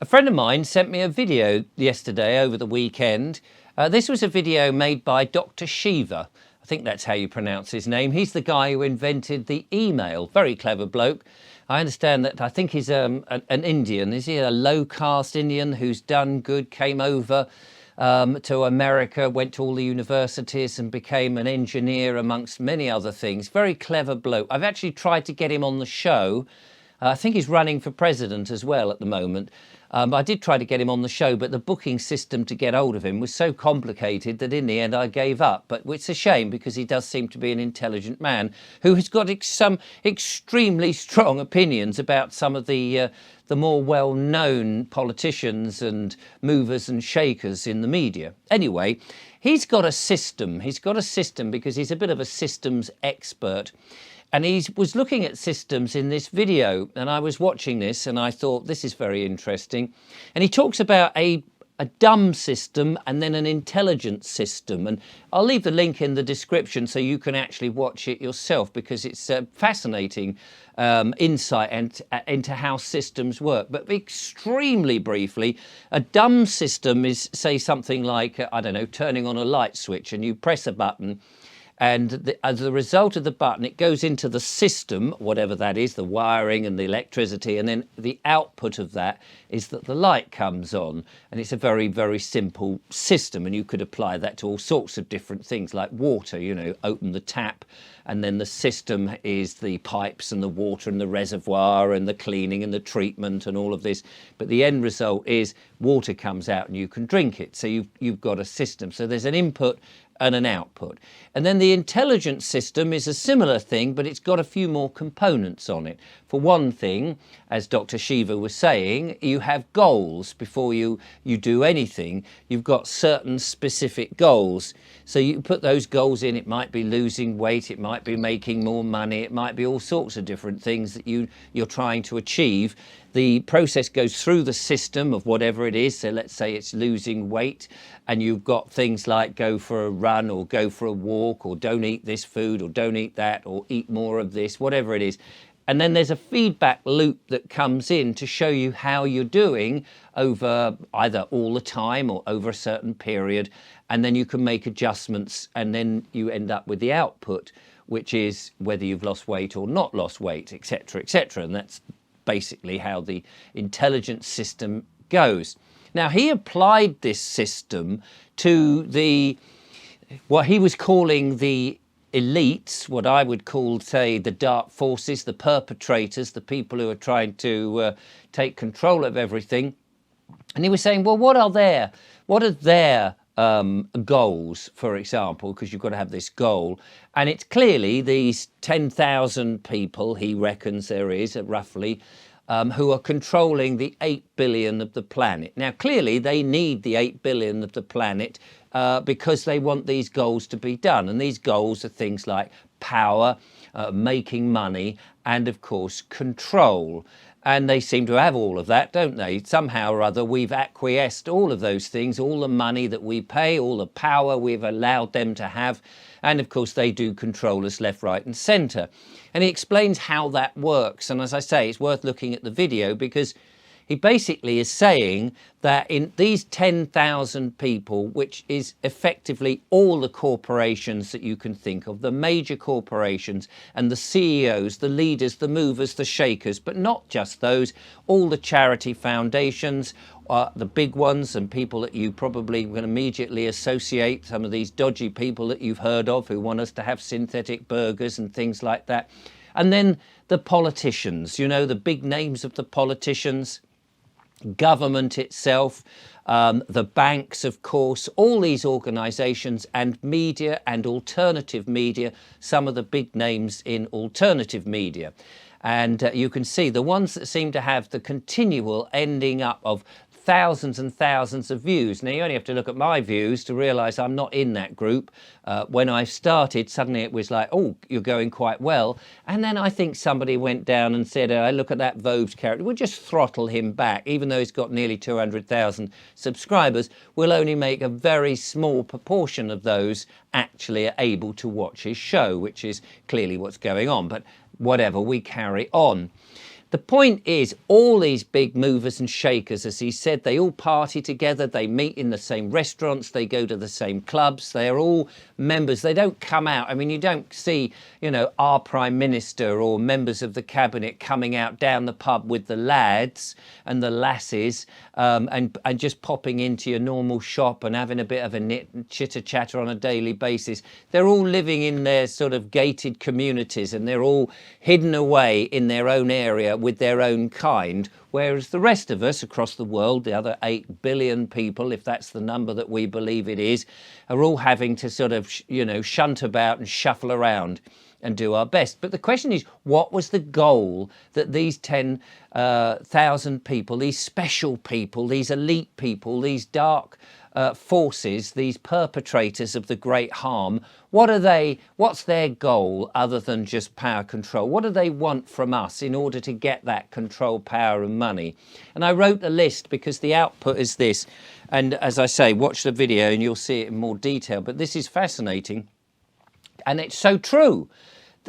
friend of mine sent me a video yesterday over the weekend. This was a video made by Dr. Shiva. I think that's how you pronounce his name. He's the guy who invented the email. Very clever bloke. I understand that, I think he's an Indian. Is he a low-caste Indian who's done good, came over to America, went to all the universities and became an engineer amongst many other things. Very clever bloke. I've actually tried to get him on the show. I think he's running for president as well at the moment. I did try to get him on the show, but the booking system to get hold of him was so complicated that in the end I gave up. But it's a shame because he does seem to be an intelligent man who has got some extremely strong opinions about some of the more well-known politicians and movers and shakers in the media. Anyway, he's got a system. He's got a system because he's a bit of a systems expert. And he was looking at systems in this video, and I was watching this and I thought, this is very interesting. And he talks about a dumb system and then an intelligent system. And I'll leave the link in the description so you can actually watch it yourself, because it's a fascinating insight into how systems work. But extremely briefly, a dumb system is, say, something like, I don't know, turning on a light switch, and you press a button, and as a result of the button, it goes into the system, whatever that is, the wiring and the electricity, and then the output of that is that the light comes on. And it's a very, very simple system, and you could apply that to all sorts of different things, like water, you know, open the tap, and then the system is the pipes and the water and the reservoir and the cleaning and the treatment and all of this. But the end result is water comes out and you can drink it. So you've got a system. So there's an input and an output. And then the intelligence system is a similar thing, but it's got a few more components on it. For one thing, as Dr. Shiva was saying, you have goals before you do anything. You've got certain specific goals. So you put those goals in. It might be losing weight, it might be making more money, it might be all sorts of different things that you're trying to achieve. The process goes through the system of whatever it is. So let's say it's losing weight, and you've got things like go for a run or go for a walk or don't eat this food or don't eat that or eat more of this, whatever it is. And then there's a feedback loop that comes in to show you how you're doing over either all the time or over a certain period. And then you can make adjustments, and then you end up with the output, which is whether you've lost weight or not lost weight, etc., etc. And that's basically how the intelligence system goes. Now, he applied this system to what he was calling the elites, what I would call, say, the dark forces, the perpetrators, the people who are trying to take control of everything. And he was saying, well, what are their goals, for example, because you've got to have this goal. And it's clearly these 10,000 people, he reckons there is, roughly, who are controlling the 8 billion of the planet. Now, clearly, they need the 8 billion of the planet because they want these goals to be done. And these goals are things like power, making money, and, of course, control. And they seem to have all of that, don't they? Somehow or other, we've acquiesced all of those things, all the money that we pay, all the power we've allowed them to have. And of course, they do control us left, right and centre. And he explains how that works. And as I say, it's worth looking at the video, because he basically is saying that in these 10,000 people, which is effectively all the corporations that you can think of, the major corporations and the CEOs, the leaders, the movers, the shakers, but not just those, all the charity foundations, the big ones, and people that you probably can immediately associate, some of these dodgy people that you've heard of who want us to have synthetic burgers and things like that. And then the politicians, you know, the big names of the politicians, government itself, the banks, of course, all these organisations, and media and alternative media, some of the big names in alternative media. And you can see the ones that seem to have the continual ending up of thousands and thousands of views. Now, you only have to look at my views to realise I'm not in that group. When I started, suddenly it was like, oh, you're going quite well. And then I think somebody went down and said, look at that Vobes character. We'll just throttle him back. Even though he's got nearly 200,000 subscribers, we'll only make a very small proportion of those actually are able to watch his show, which is clearly what's going on. But whatever, we carry on. The point is, all these big movers and shakers, as he said, they all party together, they meet in the same restaurants, they go to the same clubs, they are all members. They don't come out. I mean, you don't see, you know, our Prime Minister or members of the Cabinet coming out down the pub with the lads and the lasses and just popping into your normal shop and having a bit of a chitter-chatter on a daily basis. They're all living in their sort of gated communities and they're all hidden away in their own area with their own kind, whereas the rest of us across the world, the other 8 billion people, if that's the number that we believe it is, are all having to sort of, you know, shunt about and shuffle around and do our best. But the question is, what was the goal that these 10,000 people, these special people, these elite people, these dark forces, these perpetrators of the great harm, what's their goal other than just power control? What do they want from us in order to get that control, power and money? And I wrote the list because the output is this. And as I say, watch the video and you'll see it in more detail. But this is fascinating. And it's so true.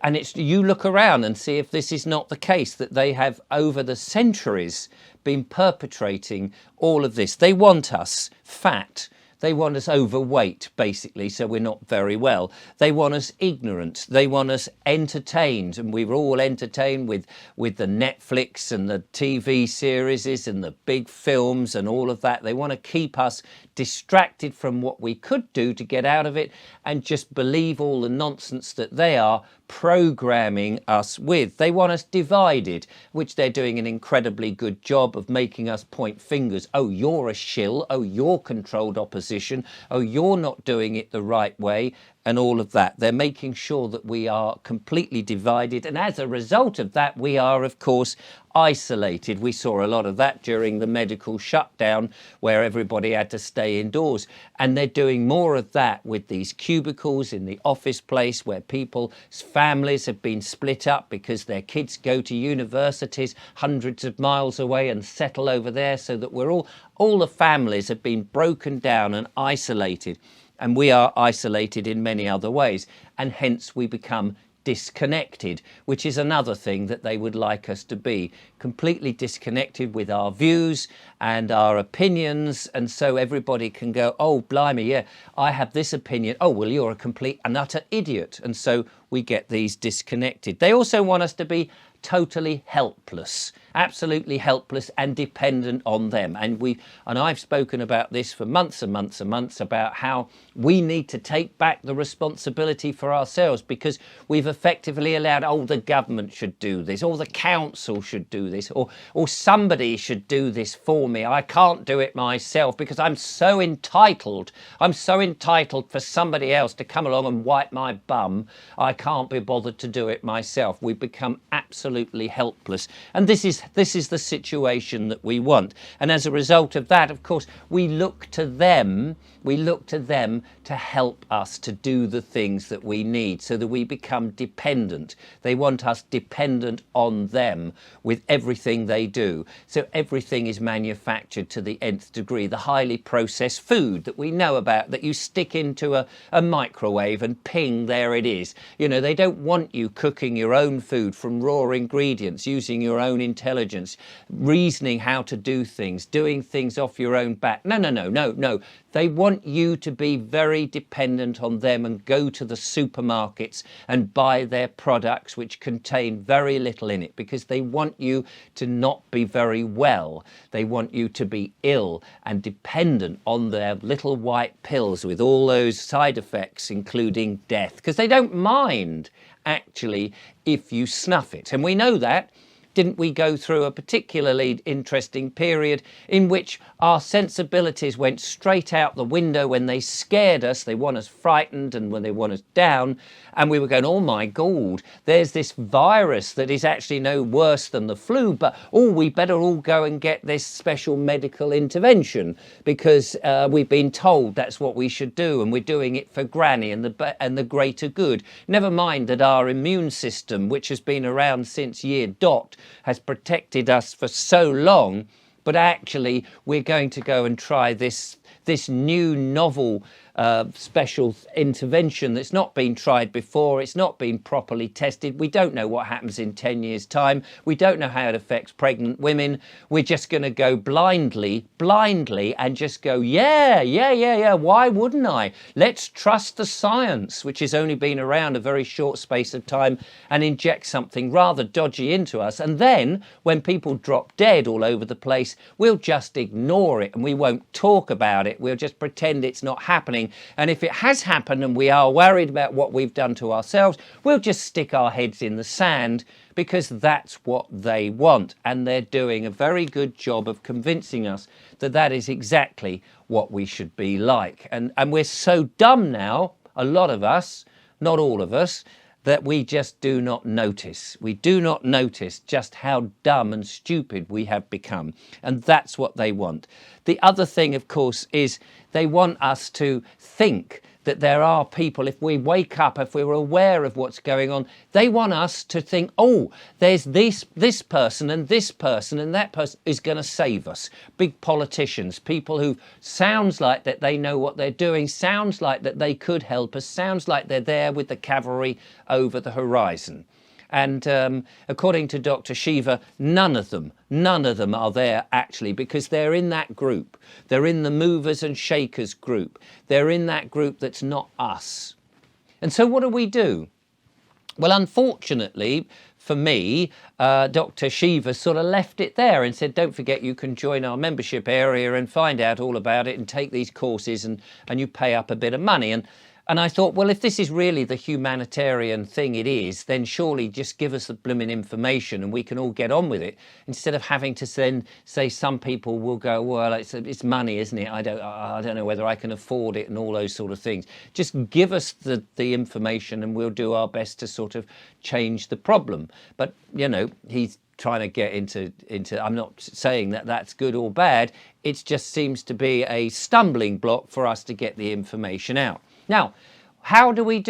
And you look around and see if this is not the case, that they have over the centuries been perpetrating all of this. They want us fat. They want us overweight, basically, so we're not very well. They want us ignorant. They want us entertained. And we were all entertained with the Netflix and the TV series and the big films and all of that. They want to keep us distracted from what we could do to get out of it and just believe all the nonsense that they are programming us with. They want us divided, which they're doing an incredibly good job of making us point fingers. Oh, you're a shill. Oh, you're controlled opposition. Oh, you're not doing it the right way. And all of that. They're making sure that we are completely divided. And as a result of that, we are, of course, isolated. We saw a lot of that during the medical shutdown where everybody had to stay indoors. And they're doing more of that with these cubicles in the office place where people's families have been split up because their kids go to universities hundreds of miles away and settle over there, so that all the families have been broken down and isolated. And we are isolated in many other ways, and hence we become disconnected, which is another thing that they would like us to be, completely disconnected with our views and our opinions. And so everybody can go, oh, blimey, yeah, I have this opinion. Oh, well, you're a complete and utter idiot. And so we get these disconnected. They also want us to be totally helpless, absolutely helpless and dependent on them. And I've spoken about this for months and months and months, about how we need to take back the responsibility for ourselves, because we've effectively allowed, oh, the government should do this, or the council should do this, or somebody should do this for me. I can't do it myself because I'm so entitled. I'm so entitled for somebody else to come along and wipe my bum. I can't be bothered to do it myself. We've become absolutely helpless, and this is the situation that we want. And as a result of that, of course, we look to them to help us to do the things that we need, so that we become dependent. They want us dependent on them with everything they do. So everything is manufactured to the nth degree. The highly processed food that we know about, that you stick into a microwave and ping, there it is. You know, they don't want you cooking your own food from raw ingredients, using your own intelligence, reasoning how to do things, doing things off your own back. No. They want you to be very dependent on them and go to the supermarkets and buy their products which contain very little in it, because they want you to not be very well. They want you to be ill and dependent on their little white pills with all those side effects, including death, because they don't mind actually if you snuff it. And we know that. Didn't we go through a particularly interesting period in which our sensibilities went straight out the window when they scared us? They want us frightened, and when they want us down, and we were going, oh my God, there's this virus that is actually no worse than the flu, but oh, we better all go and get this special medical intervention because we've been told that's what we should do, and we're doing it for granny and the greater good. Never mind that our immune system, which has been around since year dot, has protected us for so long, but actually we're going to go and try this new novel special intervention that's not been tried before. It's not been properly tested. We don't know what happens in 10 years' time. We don't know how it affects pregnant women. We're just going to go blindly, and just go, yeah. Why wouldn't I? Let's trust the science, which has only been around a very short space of time, and inject something rather dodgy into us. And then when people drop dead all over the place, we'll just ignore it and we won't talk about it. We'll just pretend it's not happening. And if it has happened and we are worried about what we've done to ourselves, we'll just stick our heads in the sand, because that's what they want. And they're doing a very good job of convincing us that that is exactly what we should be like. And we're so dumb now, a lot of us, not all of us, that we just do not notice. We do not notice just how dumb and stupid we have become. And that's what they want. The other thing, of course, is they want us to think that there are people, if we wake up, if we're aware of what's going on, they want us to think, oh, there's this person and that person is going to save us. Big politicians, people who sounds like that they know what they're doing, sounds like that they could help us, sounds like they're there with the cavalry over the horizon. And according to Dr. Shiva, none of them are there actually, because they're in that group. They're in the movers and shakers group. They're in that group that's not us. And so what do we do? Well, unfortunately for me, Dr. Shiva sort of left it there and said, don't forget you can join our membership area and find out all about it and take these courses, and you pay up a bit of money. And I thought, well, if this is really the humanitarian thing it is, then surely just give us the blooming information and we can all get on with it, instead of having to then say some people will go, well, it's money, isn't it? I don't know whether I can afford it and all those sort of things. Just give us the information and we'll do our best to sort of change the problem. But, you know, he's trying to get into I'm not saying that that's good or bad. It just seems to be a stumbling block for us to get the information out. Now, how do we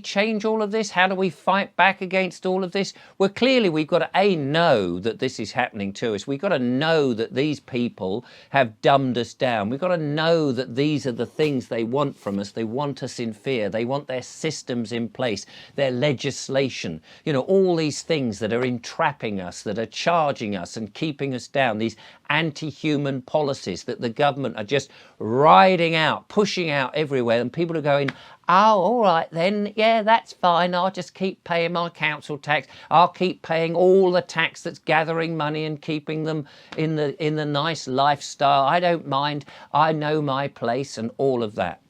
change all of this? How do we fight back against all of this? Well, clearly we've got to know that this is happening to us. We've got to know that these people have dumbed us down. We've got to know that these are the things they want from us. They want us in fear. They want their systems in place, their legislation, you know, all these things that are entrapping us, that are charging us and keeping us down, these anti-human policies that the government are just riding out, pushing out everywhere, and people are going, oh, all right then, yeah, that's fine. I'll just keep paying my council tax. I'll keep paying all the tax that's gathering money and keeping them in the nice lifestyle. I don't mind. I know my place and all of that.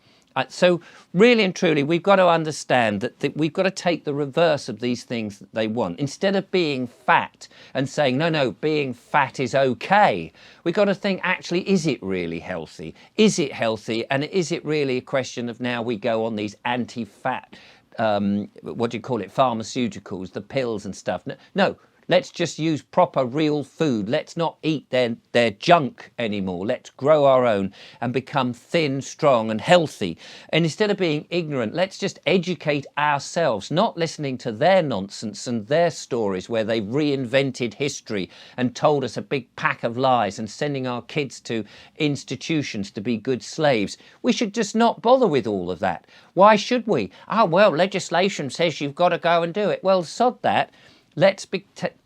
So really and truly, we've got to understand that we've got to take the reverse of these things that they want. Instead of being fat and saying, no, being fat is okay, we've got to think, actually, is it really healthy? Is it healthy? And is it really a question of now we go on these anti-fat, pharmaceuticals, the pills and stuff? No. Let's just use proper real food. Let's not eat their junk anymore. Let's grow our own and become thin, strong and healthy. And instead of being ignorant, let's just educate ourselves, not listening to their nonsense and their stories where they've reinvented history and told us a big pack of lies and sending our kids to institutions to be good slaves. We should just not bother with all of that. Why should we? Well, legislation says you've got to go and do it. Well, sod that. Let's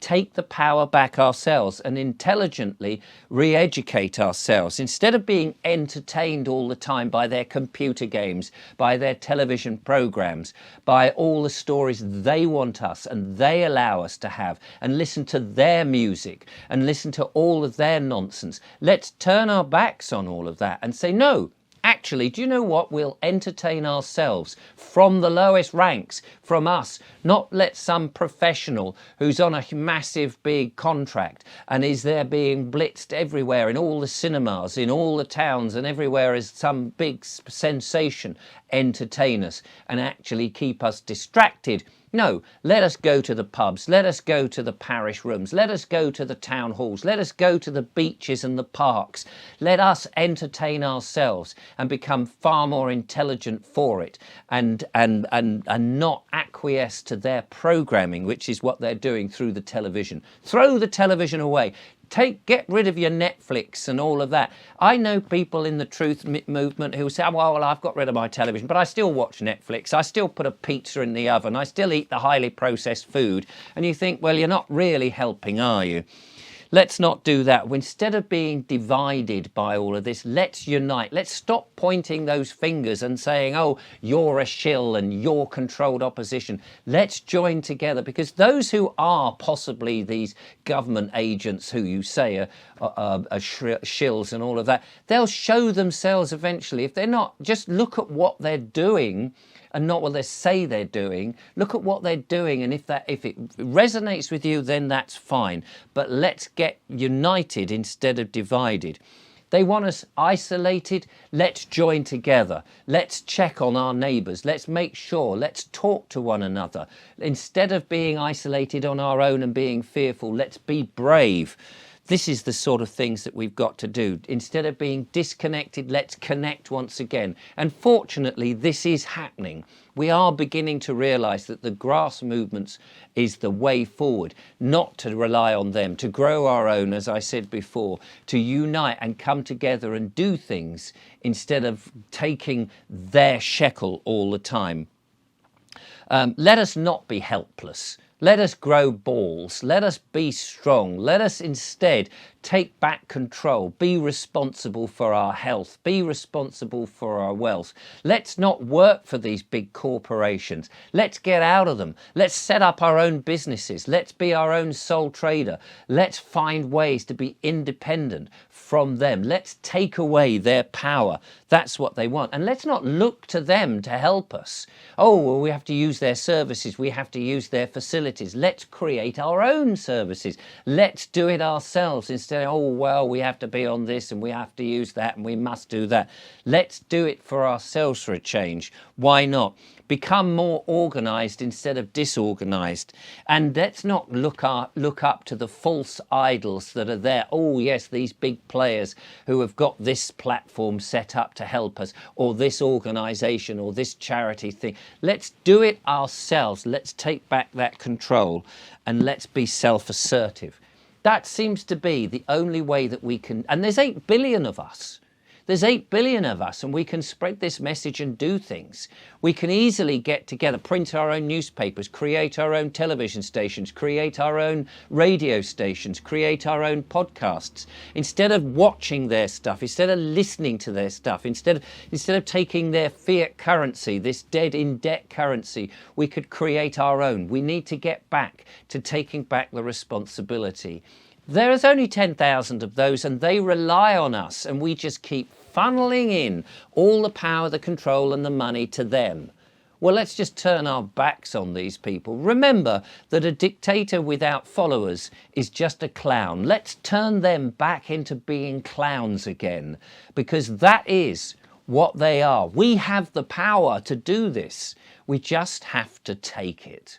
take the power back ourselves and intelligently re-educate ourselves. Instead of being entertained all the time by their computer games, by their television programs, by all the stories they want us and they allow us to have, and listen to their music and listen to all of their nonsense, let's turn our backs on all of that and say, no, actually, do you know what? We'll entertain ourselves from the lowest ranks, from us, not let some professional who's on a massive big contract and is there being blitzed everywhere in all the cinemas, in all the towns and everywhere as some big sensation entertain us and actually keep us distracted. No, let us go to the pubs, let us go to the parish rooms, let us go to the town halls, let us go to the beaches and the parks. Let us entertain ourselves and become far more intelligent for it and not acquiesce to their programming, which is what they're doing through the television. Throw the television away. Get rid of your Netflix and all of that. I know people in the truth movement who say, well, I've got rid of my television, but I still watch Netflix. I still put a pizza in the oven. I still eat the highly processed food. And you think, well, you're not really helping, are you? Let's not do that. Instead of being divided by all of this, let's unite. Let's stop pointing those fingers and saying, oh, you're a shill and you're controlled opposition. Let's join together, because those who are possibly these government agents who you say are shills and all of that, they'll show themselves eventually. If they're not, just look at what they're doing and not what they say they're doing. Look at what they're doing, and if it resonates with you, then that's fine. But let's get united instead of divided. They want us isolated. Let's join together. Let's check on our neighbours. Let's make sure. Let's talk to one another. Instead of being isolated on our own and being fearful, let's be brave. This is the sort of things that we've got to do. Instead of being disconnected, let's connect once again. And fortunately, this is happening. We are beginning to realise that the grass movements is the way forward, not to rely on them, to grow our own, as I said before, to unite and come together and do things instead of taking their shekel all the time. Let us not be helpless. Let us grow balls. Let us be strong. Let us instead take back control. Be responsible for our health. Be responsible for our wealth. Let's not work for these big corporations. Let's get out of them. Let's set up our own businesses. Let's be our own sole trader. Let's find ways to be independent from them. Let's take away their power. That's what they want. And let's not look to them to help us. Oh, well, we have to use their services. We have to use their facilities. Let's create our own services. Let's do it ourselves instead of, oh, well, we have to be on this and we have to use that and we must do that. Let's do it for ourselves for a change. Why not? Become more organised instead of disorganised. And let's not look up to the false idols that are there. Oh, yes, these big players who have got this platform set up to help us, or this organisation or this charity thing. Let's do it ourselves. Let's take back that control and let's be self-assertive. That seems to be the only way that we can. And there's 8 billion of us. There's 8 billion of us, and we can spread this message and do things. We can easily get together, print our own newspapers, create our own television stations, create our own radio stations, create our own podcasts. Instead of watching their stuff, instead of listening to their stuff, instead of taking their fiat currency, this dead in debt currency, we could create our own. We need to get back to taking back the responsibility. There is only 10,000 of those, and they rely on us, and we just keep funneling in all the power, the control and the money to them. Well, let's just turn our backs on these people. Remember that a dictator without followers is just a clown. Let's turn them back into being clowns again, because that is what they are. We have the power to do this. We just have to take it.